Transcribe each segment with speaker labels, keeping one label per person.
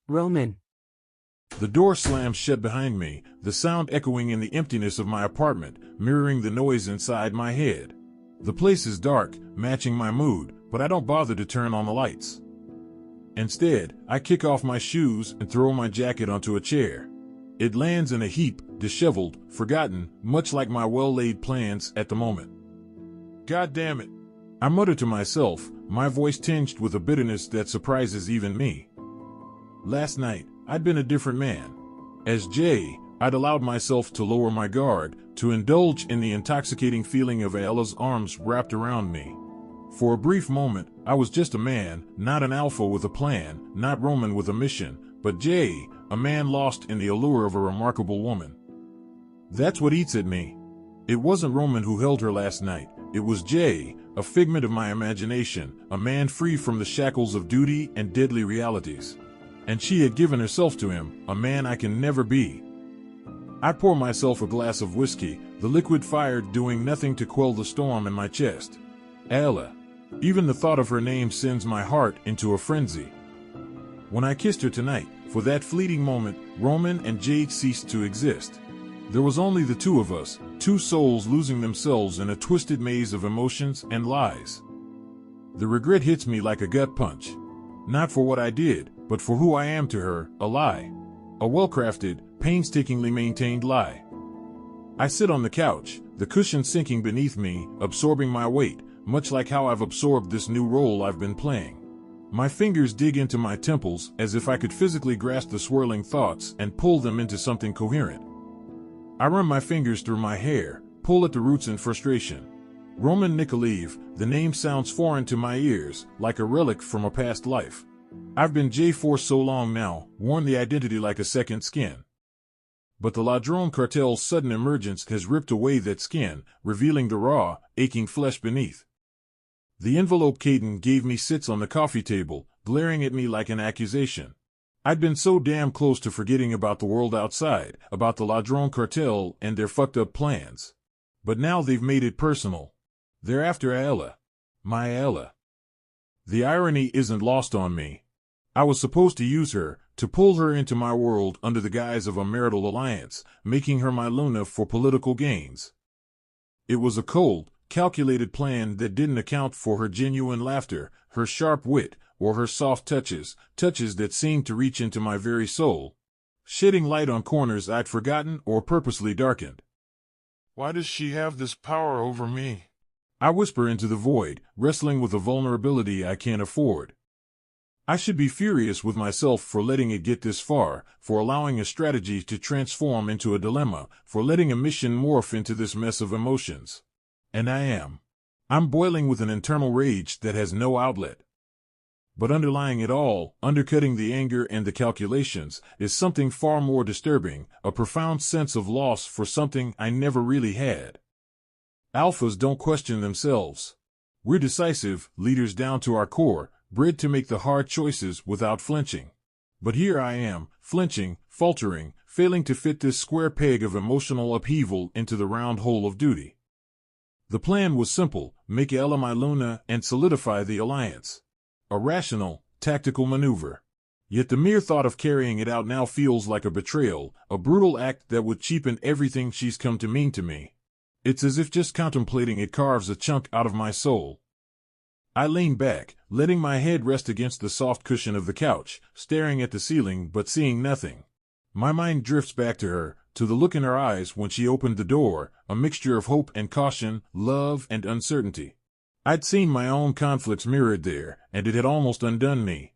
Speaker 1: Roman.
Speaker 2: The door slammed shut behind me, the sound echoing in the emptiness of my apartment, mirroring the noise inside my head. The place is dark, matching my mood, but I don't bother to turn on the lights. Instead, I kick off my shoes and throw my jacket onto a chair. It lands in a heap, disheveled, forgotten, much like my well-laid plans at the moment. God damn it! I mutter to myself, my voice tinged with a bitterness that surprises even me. Last night, I'd been a different man. As Jay, I'd allowed myself to lower my guard, to indulge in the intoxicating feeling of Ella's arms wrapped around me. For a brief moment, I was just a man, not an alpha with a plan, not Roman with a mission, but Jay, a man lost in the allure of a remarkable woman. That's what eats at me. It wasn't Roman who held her last night, it was Jay, a figment of my imagination, a man free from the shackles of duty and deadly realities. And she had given herself to him, a man I can never be. I pour myself a glass of whiskey, the liquid fire doing nothing to quell the storm in my chest. Ella. Even the thought of her name sends my heart into a frenzy. When I kissed her tonight, for that fleeting moment, Roman and Jade ceased to exist. There was only the two of us, two souls losing themselves in a twisted maze of emotions and lies. The regret hits me like a gut punch. Not for what I did, but for who I am to her, a lie. A well-crafted, painstakingly maintained lie. I sit on the couch, the cushion sinking beneath me, absorbing my weight, much like how I've absorbed this new role I've been playing. My fingers dig into my temples as if I could physically grasp the swirling thoughts and pull them into something coherent. I run my fingers through my hair, pull at the roots in frustration. Roman Nikolaev, the name sounds foreign to my ears, like a relic from a past life. I've been Jay for so long now, worn the identity like a second skin. But the Ladrone cartel's sudden emergence has ripped away that skin, revealing the raw, aching flesh beneath. The envelope Caden gave me sits on the coffee table, glaring at me like an accusation. I'd been so damn close to forgetting about the world outside, about the Ladrone cartel and their fucked up plans. But now they've made it personal. They're after Ella. My Ella. The irony isn't lost on me. I was supposed to use her, to pull her into my world under the guise of a marital alliance, making her my Luna for political gains. It was a cold, calculated plan that didn't account for her genuine laughter, her sharp wit, or her soft touches, touches that seemed to reach into my very soul, shedding light on corners I'd forgotten or purposely darkened. Why does she have this power over me? I whisper into the void, wrestling with a vulnerability I can't afford. I should be furious with myself for letting it get this far, for allowing a strategy to transform into a dilemma, for letting a mission morph into this mess of emotions. And I am. I'm boiling with an internal rage that has no outlet. But underlying it all, undercutting the anger and the calculations, is something far more disturbing, a profound sense of loss for something I never really had. Alphas don't question themselves. We're decisive, leaders down to our core, bred to make the hard choices without flinching. But here I am, flinching, faltering, failing to fit this square peg of emotional upheaval into the round hole of duty. The plan was simple, make Ella my Luna and solidify the alliance. A rational, tactical maneuver. Yet the mere thought of carrying it out now feels like a betrayal, a brutal act that would cheapen everything she's come to mean to me. It's as if just contemplating it carves a chunk out of my soul. I lean back, letting my head rest against the soft cushion of the couch, staring at the ceiling but seeing nothing. My mind drifts back to her, to the look in her eyes when she opened the door, a mixture of hope and caution, love and uncertainty. I'd seen my own conflicts mirrored there, and it had almost undone me.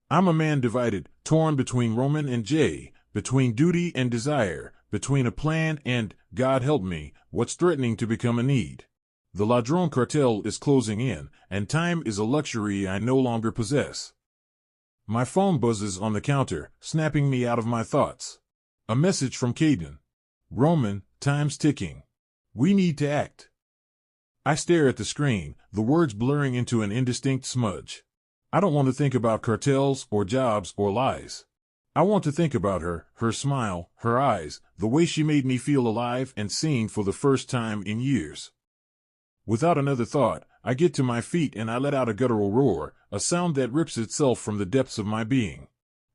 Speaker 2: I'm a man divided, torn between Roman and Jay, between duty and desire, between a plan and, God help me, what's threatening to become a need. The Ladrone cartel is closing in, and time is a luxury I no longer possess. My phone buzzes on the counter, snapping me out of my thoughts. A message from Caden. Roman, time's ticking. We need to act. I stare at the screen, the words blurring into an indistinct smudge. I don't want to think about cartels or jobs or lies. I want to think about her, her smile, her eyes, the way she made me feel alive and seen for the first time in years. Without another thought, I get to my feet and I let out a guttural roar, a sound that rips itself from the depths of my being.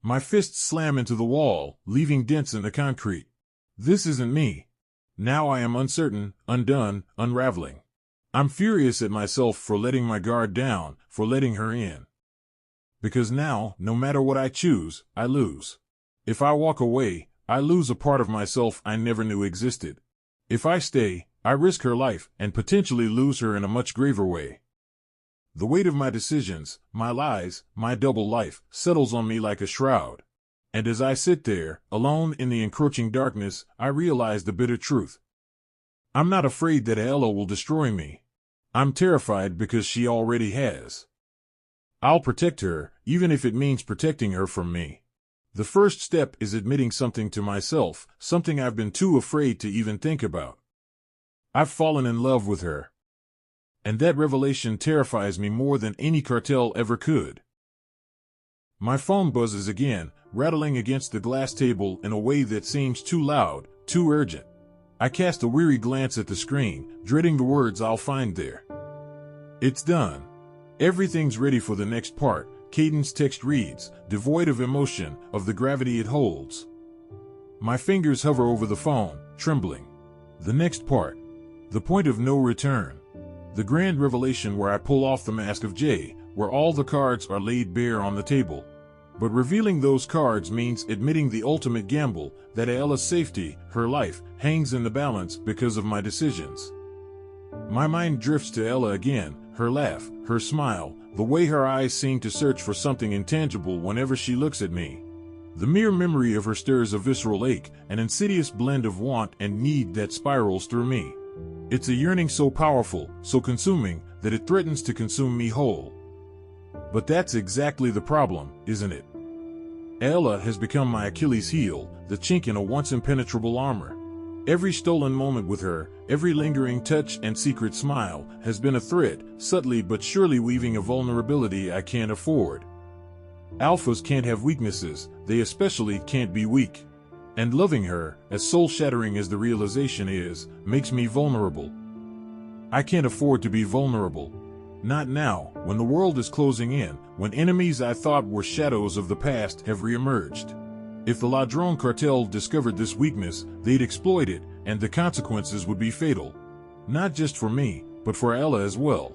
Speaker 2: My fists slam into the wall, leaving dents in the concrete. This isn't me. Now I am uncertain, undone, unraveling. I'm furious at myself for letting my guard down, for letting her in. Because now, no matter what I choose, I lose. If I walk away, I lose a part of myself I never knew existed. If I stay, I risk her life and potentially lose her in a much graver way. The weight of my decisions, my lies, my double life, settles on me like a shroud. And as I sit there, alone in the encroaching darkness, I realize the bitter truth. I'm not afraid that Ella will destroy me. I'm terrified because she already has. I'll protect her, even if it means protecting her from me. The first step is admitting something to myself, something I've been too afraid to even think about. I've fallen in love with her. And that revelation terrifies me more than any cartel ever could. My phone buzzes again, rattling against the glass table in a way that seems too loud, too urgent. I cast a weary glance at the screen, dreading the words I'll find there. It's done. Everything's ready for the next part. Caden's text reads, devoid of emotion, of the gravity it holds. My fingers hover over the phone, trembling. The next part. The point of no return. The grand revelation where I pull off the mask of Jay, where all the cards are laid bare on the table. But revealing those cards means admitting the ultimate gamble, that Ella's safety, her life, hangs in the balance because of my decisions. My mind drifts to Ella again, her laugh, her smile, the way her eyes seem to search for something intangible whenever she looks at me. The mere memory of her stirs a visceral ache, an insidious blend of want and need that spirals through me. It's a yearning so powerful, so consuming, that it threatens to consume me whole. But that's exactly the problem, isn't it? Ella has become my Achilles heel, the chink in a once impenetrable armor. Every stolen moment with her, every lingering touch and secret smile, has been a thread, subtly but surely weaving a vulnerability I can't afford. Alphas can't have weaknesses, they especially can't be weak. And loving her, as soul-shattering as the realization is, makes me vulnerable. I can't afford to be vulnerable. Not now, when the world is closing in, when enemies I thought were shadows of the past have reemerged. If the Ladrone cartel discovered this weakness, they'd exploit it, and the consequences would be fatal. Not just for me, but for Ella as well.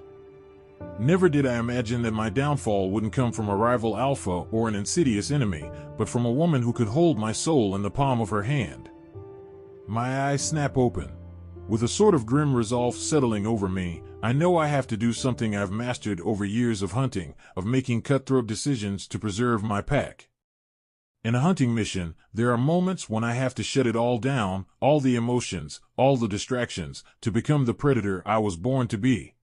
Speaker 2: Never did I imagine that my downfall wouldn't come from a rival alpha or an insidious enemy, but from a woman who could hold my soul in the palm of her hand. My eyes snap open. With a sort of grim resolve settling over me, I know I have to do something I've mastered over years of hunting, of making cutthroat decisions to preserve my pack. In a hunting mission, there are moments when I have to shut it all down, all the emotions, all the distractions, to become the predator I was born to be.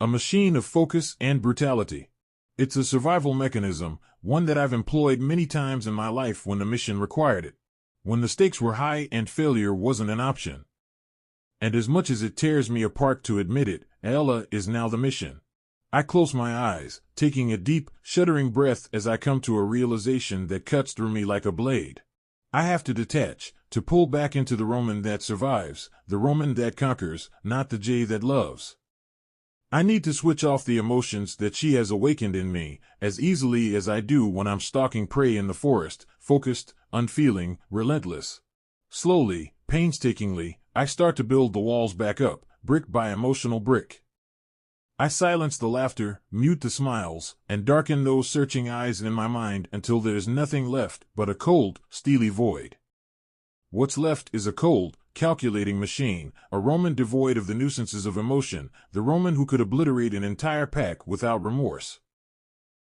Speaker 2: A machine of focus and brutality. It's a survival mechanism, one that I've employed many times in my life when the mission required it. When the stakes were high and failure wasn't an option. And as much as it tears me apart to admit it, Ella is now the mission. I close my eyes, taking a deep, shuddering breath as I come to a realization that cuts through me like a blade. I have to detach, to pull back into the Roman that survives, the Roman that conquers, not the Jay that loves. I need to switch off the emotions that she has awakened in me, as easily as I do when I'm stalking prey in the forest, focused, unfeeling, relentless. Slowly, painstakingly, I start to build the walls back up, brick by emotional brick. I silence the laughter, mute the smiles, and darken those searching eyes in my mind until there's nothing left but a cold, steely void. What's left is a cold, calculating machine, a Roman devoid of the nuisances of emotion, the Roman who could obliterate an entire pack without remorse.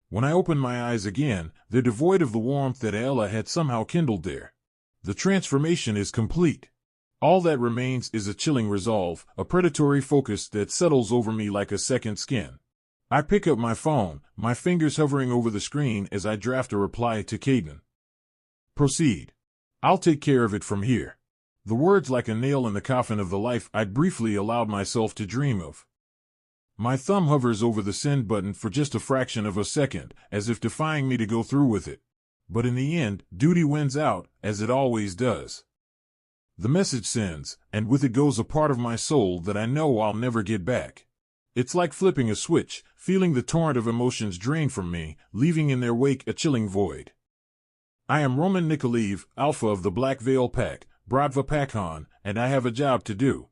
Speaker 2: When I open my eyes again, they're devoid of the warmth that Ella had somehow kindled there. The transformation is complete. All that remains is a chilling resolve, a predatory focus that settles over me like a second skin. I pick up my phone, my fingers hovering over the screen as I draft a reply to Caden. Proceed. I'll take care of it from here. The words like a nail in the coffin of the life I'd briefly allowed myself to dream of. My thumb hovers over the send button for just a fraction of a second, as if defying me to go through with it. But in the end, duty wins out, as it always does. The message sends, and with it goes a part of my soul that I know I'll never get back. It's like flipping a switch, feeling the torrent of emotions drain from me, leaving in their wake a chilling void. I am Roman Nikolaev, Alpha of the Black Veil Pack, Bratva Pakhan, and I have a job to do.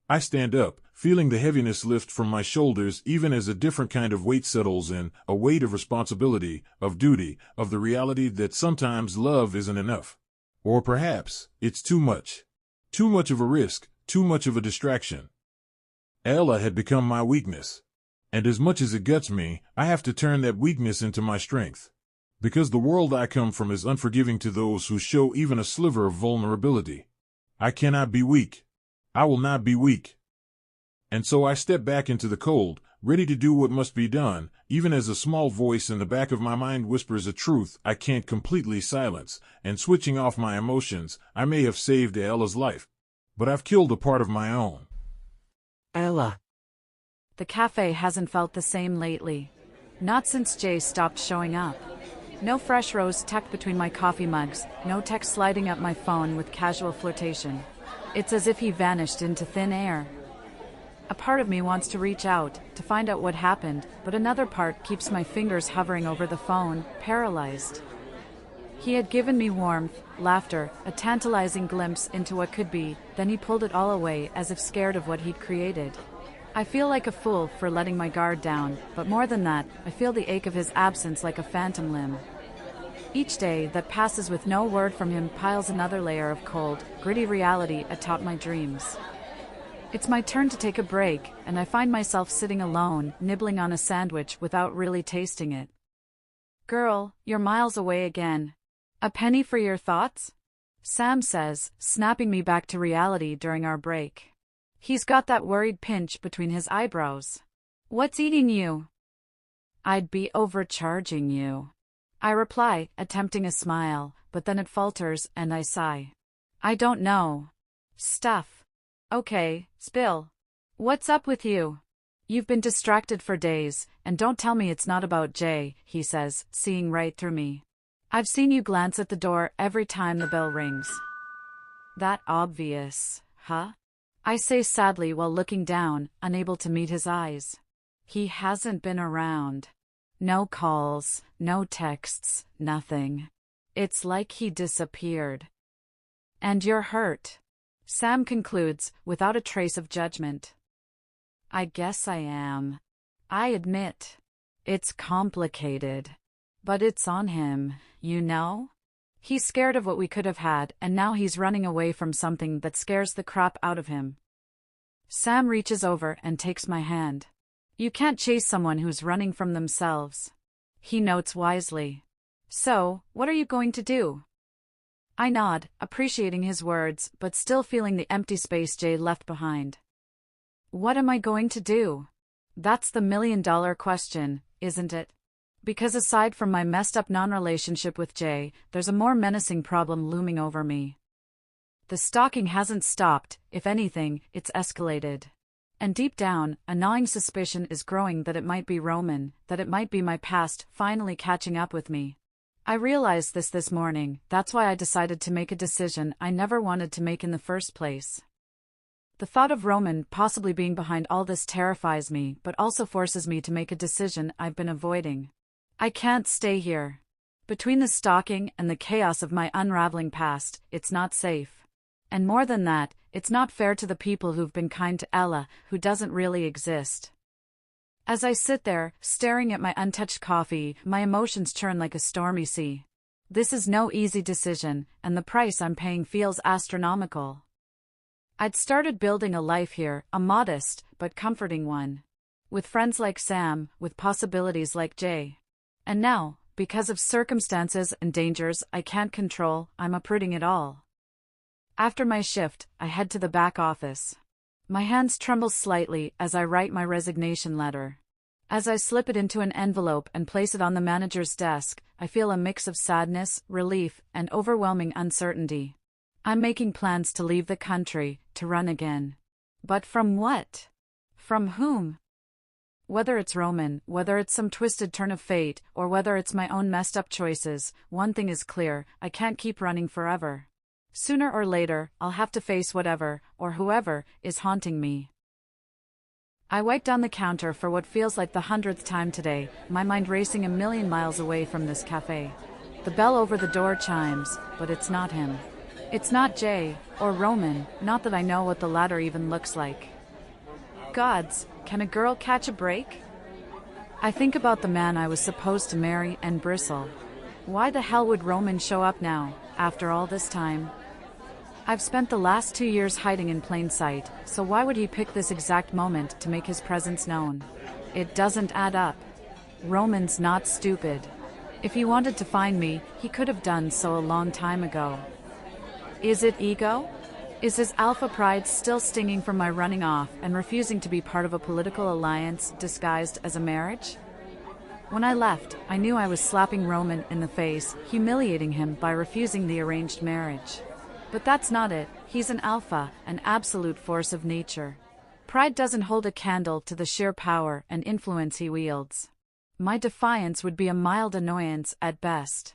Speaker 2: I stand up, feeling the heaviness lift from my shoulders even as a different kind of weight settles in, a weight of responsibility, of duty, of the reality that sometimes love isn't enough. Or perhaps, it's too much. Too much of a risk, too much of a distraction. Ella had become my weakness. And as much as it guts me, I have to turn that weakness into my strength. Because the world I come from is unforgiving to those who show even a sliver of vulnerability. I cannot be weak. I will not be weak. And so I step back into the cold, ready to do what must be done, even as a small voice in the back of my mind whispers a truth I can't completely silence, and switching off my emotions, I may have saved Ella's life. But I've killed a part of my own.
Speaker 1: Ella.
Speaker 3: The cafe hasn't felt the same lately. Not since Jay stopped showing up. No fresh rose tucked between my coffee mugs, no text sliding up my phone with casual flirtation. It's as if he vanished into thin air. A part of me wants to reach out, to find out what happened, but another part keeps my fingers hovering over the phone, paralyzed. He had given me warmth, laughter, a tantalizing glimpse into what could be, then he pulled it all away as if scared of what he'd created. I feel like a fool for letting my guard down, but more than that, I feel the ache of his absence like a phantom limb. Each day that passes with no word from him piles another layer of cold, gritty reality atop my dreams. It's my turn to take a break, and I find myself sitting alone, nibbling on a sandwich without really tasting it. Girl, you're miles away again. A penny for your thoughts? Sam says, snapping me back to reality during our break. He's got that worried pinch between his eyebrows. What's eating you? I'd be overcharging you. I reply, attempting a smile, but then it falters and I sigh. I don't know. Stuff. Okay, spill. What's up with you? You've been distracted for days, and don't tell me it's not about Jay, he says, seeing right through me. I've seen you glance at the door every time the bell rings. That obvious, huh? I say sadly while looking down, unable to meet his eyes. He hasn't been around. No calls, no texts, nothing. It's like he disappeared. And you're hurt. Sam concludes, without a trace of judgment. I guess I am. I admit. It's complicated. But it's on him, you know? He's scared of what we could have had, and now he's running away from something that scares the crap out of him. Sam reaches over and takes my hand. You can't chase someone who's running from themselves. He notes wisely. So, what are you going to do? I nod, appreciating his words, but still feeling the empty space Jay left behind. What am I going to do? That's the million-dollar question, isn't it? Because aside from my messed-up non-relationship with Jay, there's a more menacing problem looming over me. The stalking hasn't stopped, if anything, it's escalated. And deep down, a gnawing suspicion is growing that it might be Roman, that it might be my past finally catching up with me. I realized this morning, that's why I decided to make a decision I never wanted to make in the first place. The thought of Roman possibly being behind all this terrifies me, but also forces me to make a decision I've been avoiding. I can't stay here. Between the stalking and the chaos of my unraveling past, it's not safe. And more than that, it's not fair to the people who've been kind to Ella, who doesn't really exist. As I sit there, staring at my untouched coffee, my emotions churn like a stormy sea. This is no easy decision, and the price I'm paying feels astronomical. I'd started building a life here, a modest, but comforting one. With friends like Sam, with possibilities like Jay. And now, because of circumstances and dangers I can't control, I'm uprooting it all. After my shift, I head to the back office. My hands tremble slightly as I write my resignation letter. As I slip it into an envelope and place it on the manager's desk, I feel a mix of sadness, relief, and overwhelming uncertainty. I'm making plans to leave the country, to run again. But from what? From whom? Whether it's Roman, whether it's some twisted turn of fate, or whether it's my own messed up choices, one thing is clear, I can't keep running forever. Sooner or later, I'll have to face whatever, or whoever, is haunting me. I wipe down the counter for what feels like the 100th time today, my mind racing a million miles away from this cafe. The bell over the door chimes, but it's not him. It's not Jay, or Roman, not that I know what the latter even looks like. Gods, can a girl catch a break? I think about the man I was supposed to marry and bristle. Why the hell would Roman show up now, after all this time? I've spent the last 2 years hiding in plain sight, so why would he pick this exact moment to make his presence known? It doesn't add up. Roman's not stupid. If he wanted to find me, he could have done so a long time ago. Is it ego? Is his alpha pride still stinging from my running off and refusing to be part of a political alliance disguised as a marriage? When I left, I knew I was slapping Roman in the face, humiliating him by refusing the arranged marriage. But that's not it. He's an alpha, an absolute force of nature. Pride doesn't hold a candle to the sheer power and influence he wields. My defiance would be a mild annoyance at best.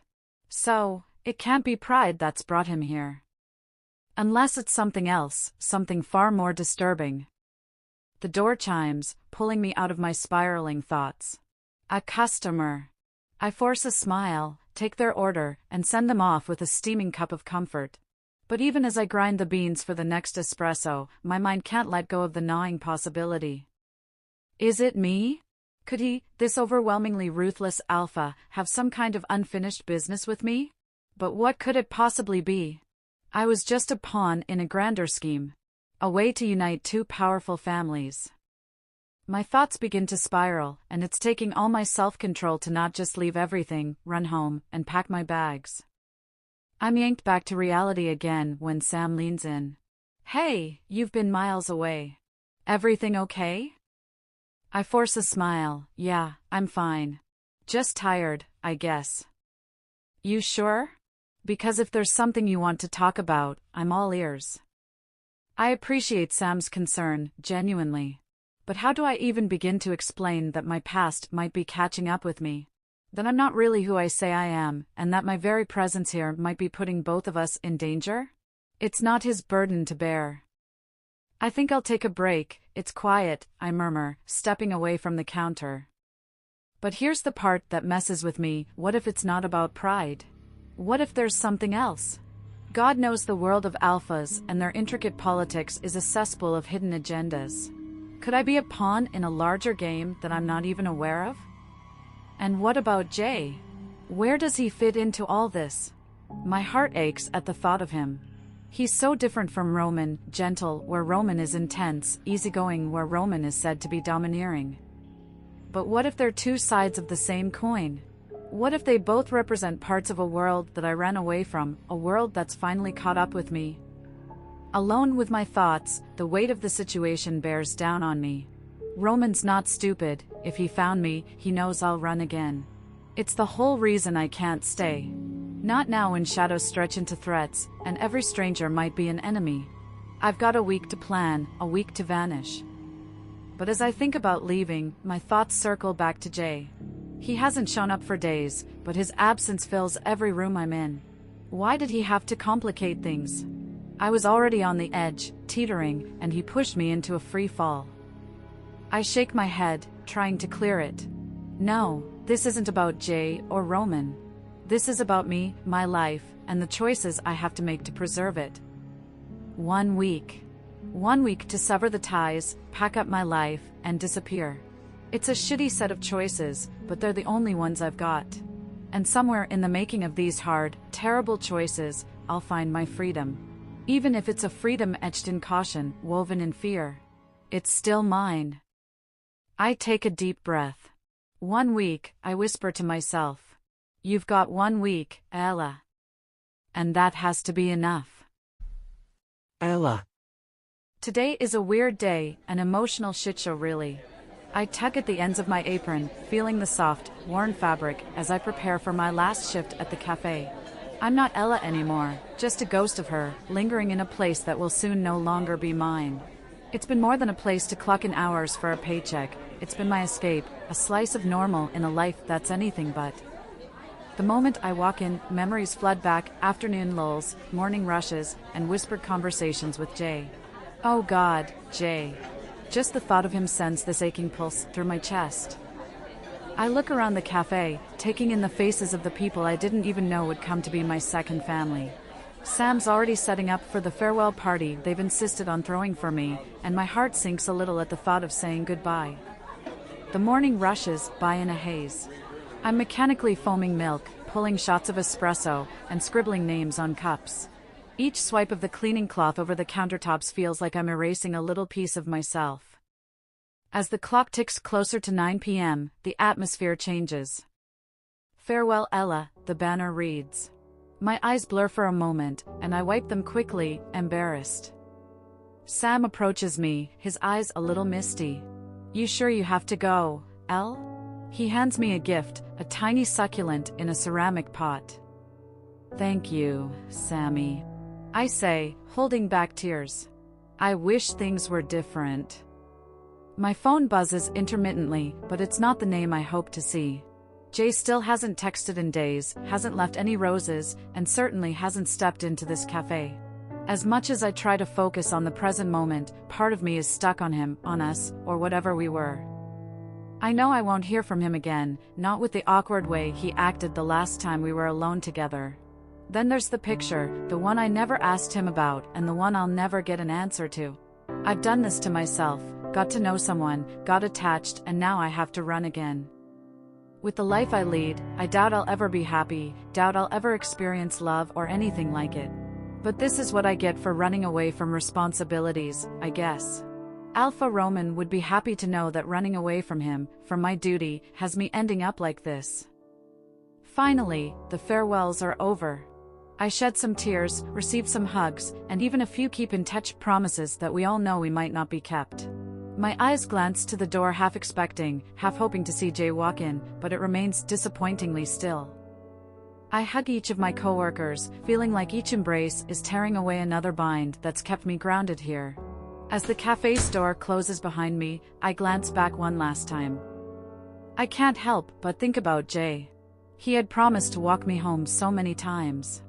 Speaker 3: So, it can't be pride that's brought him here. Unless it's something else, something far more disturbing. The door chimes, pulling me out of my spiraling thoughts. A customer. I force a smile, take their order, and send them off with a steaming cup of comfort. But even as I grind the beans for the next espresso, my mind can't let go of the gnawing possibility. Is it me? Could he, this overwhelmingly ruthless alpha, have some kind of unfinished business with me? But what could it possibly be? I was just a pawn in a grander scheme. A way to unite two powerful families. My thoughts begin to spiral, and it's taking all my self-control to not just leave everything, run home, and pack my bags. I'm yanked back to reality again when Sam leans in. Hey, you've been miles away. Everything okay? I force a smile. Yeah, I'm fine. Just tired, I guess. You sure? Because if there's something you want to talk about, I'm all ears. I appreciate Sam's concern, genuinely. But how do I even begin to explain that my past might be catching up with me? That I'm not really who I say I am, and that my very presence here might be putting both of us in danger? It's not his burden to bear. I think I'll take a break. It's quiet, I murmur, stepping away from the counter. But here's the part that messes with me. What if it's not about pride? What if there's something else? God knows the world of alphas and their intricate politics is a cesspool of hidden agendas. Could I be a pawn in a larger game that I'm not even aware of? And what about Jay? Where does he fit into all this? My heart aches at the thought of him. He's so different from Roman, gentle where Roman is intense, easygoing where Roman is said to be domineering. But what if they're two sides of the same coin? What if they both represent parts of a world that I ran away from, a world that's finally caught up with me? Alone with my thoughts, the weight of the situation bears down on me. Roman's not stupid. If he found me, he knows I'll run again. It's the whole reason I can't stay. Not now when shadows stretch into threats, and every stranger might be an enemy. I've got a week to plan, a week to vanish. But as I think about leaving, my thoughts circle back to Jay. He hasn't shown up for days, but his absence fills every room I'm in. Why did he have to complicate things? I was already on the edge, teetering, and he pushed me into a free fall. I shake my head, trying to clear it. No, this isn't about Jay or Roman. This is about me, my life, and the choices I have to make to preserve it. 1 week. 1 week to sever the ties, pack up my life, and disappear. It's a shitty set of choices, but they're the only ones I've got. And somewhere in the making of these hard, terrible choices, I'll find my freedom. Even if it's a freedom etched in caution, woven in fear. It's still mine. I take a deep breath. 1 week, I whisper to myself. You've got 1 week, Ella. And that has to be enough.
Speaker 1: Ella.
Speaker 3: Today is a weird day, an emotional shitshow really. I tug at the ends of my apron, feeling the soft, worn fabric as I prepare for my last shift at the cafe. I'm not Ella anymore, just a ghost of her, lingering in a place that will soon no longer be mine. It's been more than a place to clock in hours for a paycheck. It's been my escape, a slice of normal in a life that's anything but. The moment I walk in, memories flood back, afternoon lulls, morning rushes, and whispered conversations with Jay. Oh God, Jay. Just the thought of him sends this aching pulse through my chest. I look around the cafe, taking in the faces of the people I didn't even know would come to be my second family. Sam's already setting up for the farewell party they've insisted on throwing for me, and my heart sinks a little at the thought of saying goodbye. The morning rushes by in a haze. I'm mechanically foaming milk, pulling shots of espresso, and scribbling names on cups. Each swipe of the cleaning cloth over the countertops feels like I'm erasing a little piece of myself. As the clock ticks closer to 9 p.m., the atmosphere changes. "Farewell, Ella," the banner reads. My eyes blur for a moment, and I wipe them quickly, embarrassed. Sam approaches me, his eyes a little misty. "You sure you have to go, Elle?" He hands me a gift, a tiny succulent in a ceramic pot. "Thank you, Sammy," I say, holding back tears. I wish things were different. My phone buzzes intermittently, but it's not the name I hope to see. Jay still hasn't texted in days, hasn't left any roses, and certainly hasn't stepped into this cafe. As much as I try to focus on the present moment, part of me is stuck on him, on us, or whatever we were. I know I won't hear from him again, not with the awkward way he acted the last time we were alone together. Then there's the picture, the one I never asked him about, and the one I'll never get an answer to. I've done this to myself, got to know someone, got attached, and now I have to run again. With the life I lead, I doubt I'll ever be happy, doubt I'll ever experience love or anything like it. But this is what I get for running away from responsibilities, I guess. Alpha Roman would be happy to know that running away from him, from my duty, has me ending up like this. Finally, the farewells are over. I shed some tears, received some hugs, and even a few keep-in-touch promises that we all know we might not be kept. My eyes glance to the door, half expecting, half hoping to see Jay walk in, but it remains disappointingly still. I hug each of my coworkers, feeling like each embrace is tearing away another bind that's kept me grounded here. As the cafe's door closes behind me, I glance back one last time. I can't help but think about Jay. He had promised to walk me home so many times.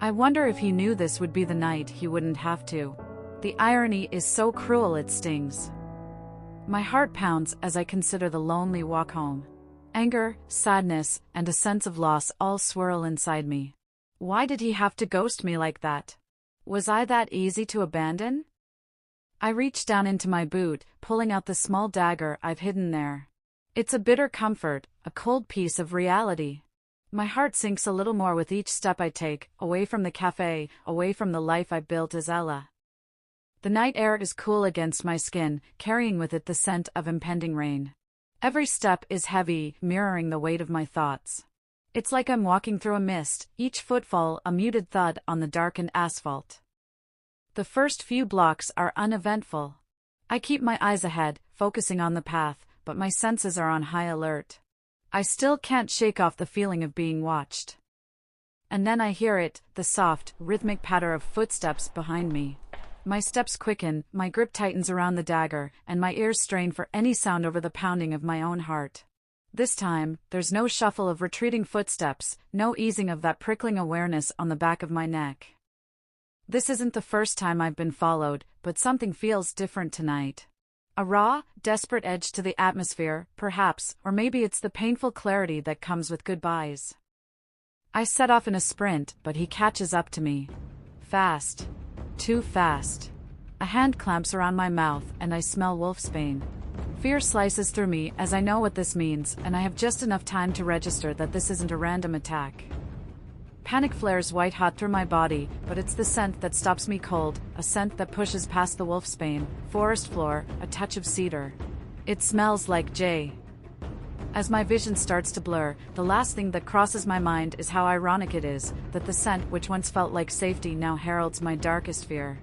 Speaker 3: I wonder if he knew this would be the night he wouldn't have to. The irony is so cruel it stings. My heart pounds as I consider the lonely walk home. Anger, sadness, and a sense of loss all swirl inside me. Why did he have to ghost me like that? Was I that easy to abandon? I reach down into my boot, pulling out the small dagger I've hidden there. It's a bitter comfort, a cold piece of reality. My heart sinks a little more with each step I take, away from the cafe, away from the life I built as Ella. The night air is cool against my skin, carrying with it the scent of impending rain. Every step is heavy, mirroring the weight of my thoughts. It's like I'm walking through a mist, each footfall a muted thud on the darkened asphalt. The first few blocks are uneventful. I keep my eyes ahead, focusing on the path, but my senses are on high alert. I still can't shake off the feeling of being watched. And then I hear it, the soft, rhythmic patter of footsteps behind me. My steps quicken, my grip tightens around the dagger, and my ears strain for any sound over the pounding of my own heart. This time, there's no shuffle of retreating footsteps, no easing of that prickling awareness on the back of my neck. This isn't the first time I've been followed, but something feels different tonight. A raw, desperate edge to the atmosphere, perhaps, or maybe it's the painful clarity that comes with goodbyes. I set off in a sprint, but he catches up to me. Fast. Too fast. A hand clamps around my mouth, and I smell wolfsbane. Fear slices through me as I know what this means, and I have just enough time to register that this isn't a random attack. Panic flares white-hot through my body, but it's the scent that stops me cold, a scent that pushes past the wolfsbane, forest floor, a touch of cedar. It smells like Jay. As my vision starts to blur, the last thing that crosses my mind is how ironic it is that the scent which once felt like safety now heralds my darkest fear.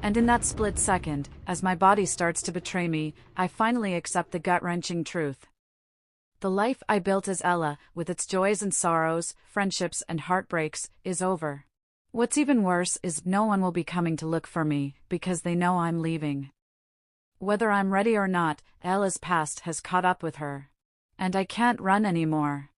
Speaker 3: And in that split second, as my body starts to betray me, I finally accept the gut-wrenching truth. The life I built as Ella, with its joys and sorrows, friendships and heartbreaks, is over. What's even worse is no one will be coming to look for me, because they know I'm leaving. Whether I'm ready or not, Ella's past has caught up with her. And I can't run anymore.